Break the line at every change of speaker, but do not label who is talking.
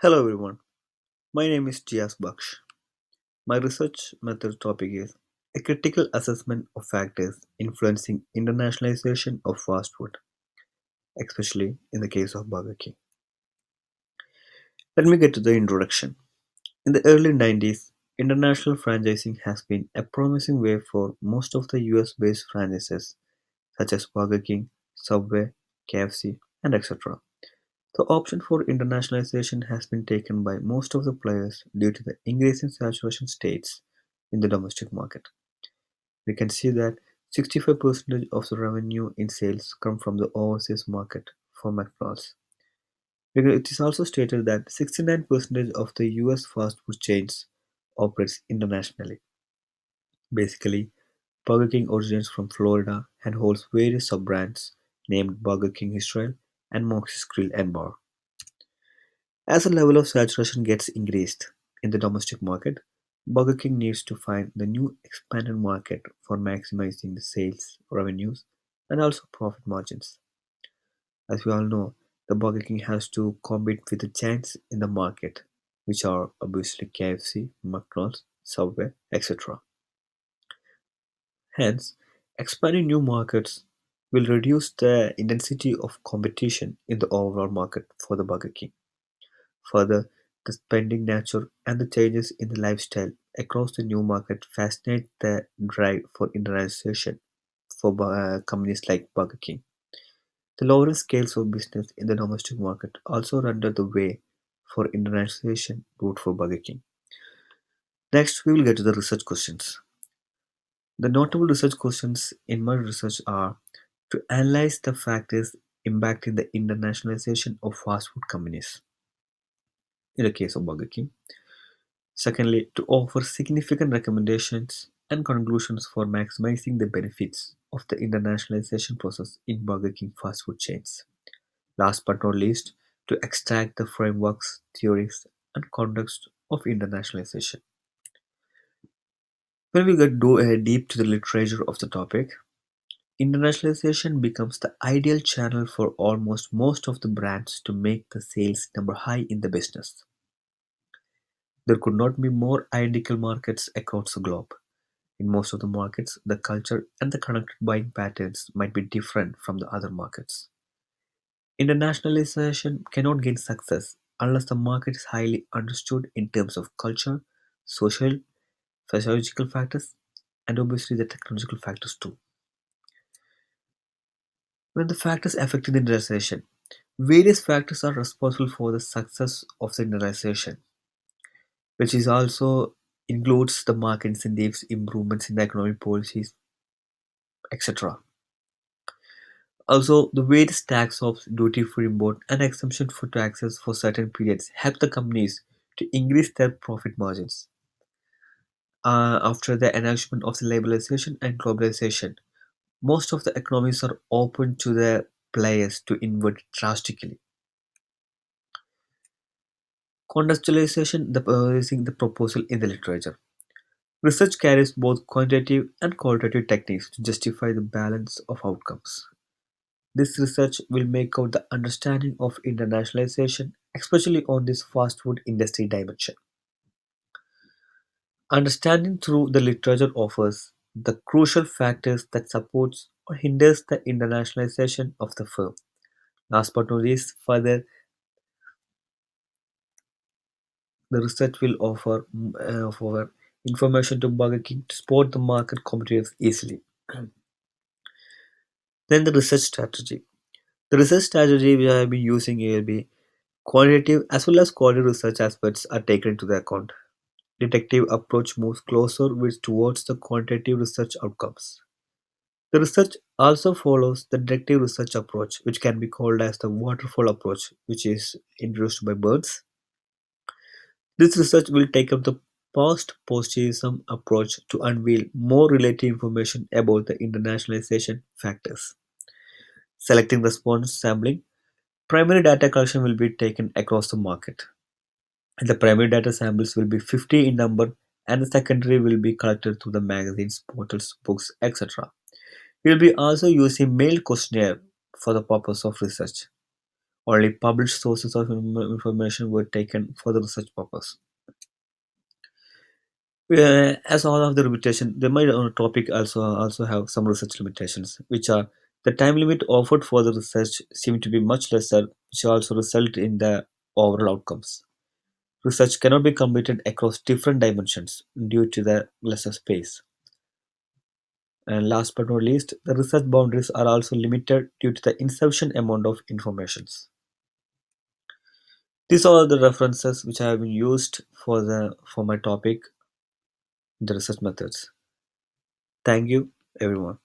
Hello everyone, my name is Jias Baksh. My research method topic is a critical assessment of factors influencing internationalization of fast food, especially in the case of Burger King. Let me get to the introduction. In the early 90s, international franchising has been a promising way for most of the US based franchises such as Burger King, Subway, KFC, and etc. The option for internationalization has been taken by most of the players due to the increasing saturation states in the domestic market. We can see that 65% of the revenue in sales come from the overseas market for McDonald's. It is also stated that 69% of the US fast food chains operates internationally. Basically, Burger King originates from Florida and holds various sub-brands named Burger King Israel and Moxie's Grill and Bar. As the level of saturation gets increased in the domestic market, Burger King needs to find the new expanded market for maximizing the sales revenues and also profit margins. As we all know, the Burger King has to compete with the giants in the market, which are obviously KFC, McDonald's, Subway, etc. Hence, expanding new markets will reduce the intensity of competition in the overall market for the Burger King. Further, the spending nature and the changes in the lifestyle across the new market fascinate the drive for internationalization for companies like Burger King. The lower scales of business in the domestic market also render the way for internationalization route for Burger King. Next, we will get to the research questions. The notable research questions in my research are to analyze the factors impacting the internationalization of fast food companies in the case of Burger King. Secondly, to offer significant recommendations and conclusions for maximizing the benefits of the internationalization process in Burger King fast food chains. Last but not least, to extract the frameworks, theories, and context of internationalization. When we get deep to the literature of the topic, internationalization becomes the ideal channel for almost most of the brands to make the sales number high in the business. There could not be more identical markets across the globe. In most of the markets, the culture and the connected buying patterns might be different from the other markets. Internationalization cannot gain success unless the market is highly understood in terms of culture, social, physiological factors, and obviously the technological factors too. When the factors affecting the internationalization, various factors are responsible for the success of the internationalization, which is also includes the market incentives, improvements in the economic policies, etc. Also, the various tax offs, duty-free import, and exemption for taxes for certain periods help the companies to increase their profit margins. After the enactment of the liberalization and globalization, most of the economies are open to the players to invert drastically. Contextualization, the using the proposal in the literature. Research carries both quantitative and qualitative techniques to justify the balance of outcomes. This research will make out the understanding of internationalization, especially on this fast food industry dimension. Understanding through the literature offers the crucial factors that supports or hinders the internationalization of the firm. Last but not least, further, the research will offer information to Burger King to support the market competitors easily. Then the research strategy. The research strategy we have been using here will be quantitative as well as qualitative research aspects are taken into the account. Detective approach moves closer with towards the quantitative research outcomes. The research also follows the deductive research approach, which can be called as the waterfall approach, which is introduced by Burns. This research will take up the post-positivism approach to unveil more relative information about the internationalization factors. Selecting response sampling, primary data collection will be taken across the market. The primary data samples will be 50 in number and the secondary will be collected through the magazines, portals, books, etc. We will be also using mail questionnaire for the purpose of research. Only published sources of information were taken for the research purpose. As all of the limitation, they might on a topic also have some research limitations, which are the time limit offered for the research seem to be much lesser, which also result in the overall outcomes. Research cannot be completed across different dimensions due to the lesser space. And last but not least, the research boundaries are also limited due to the insufficient amount of informations. These are the references which have been used for my topic, the research methods. Thank you, everyone.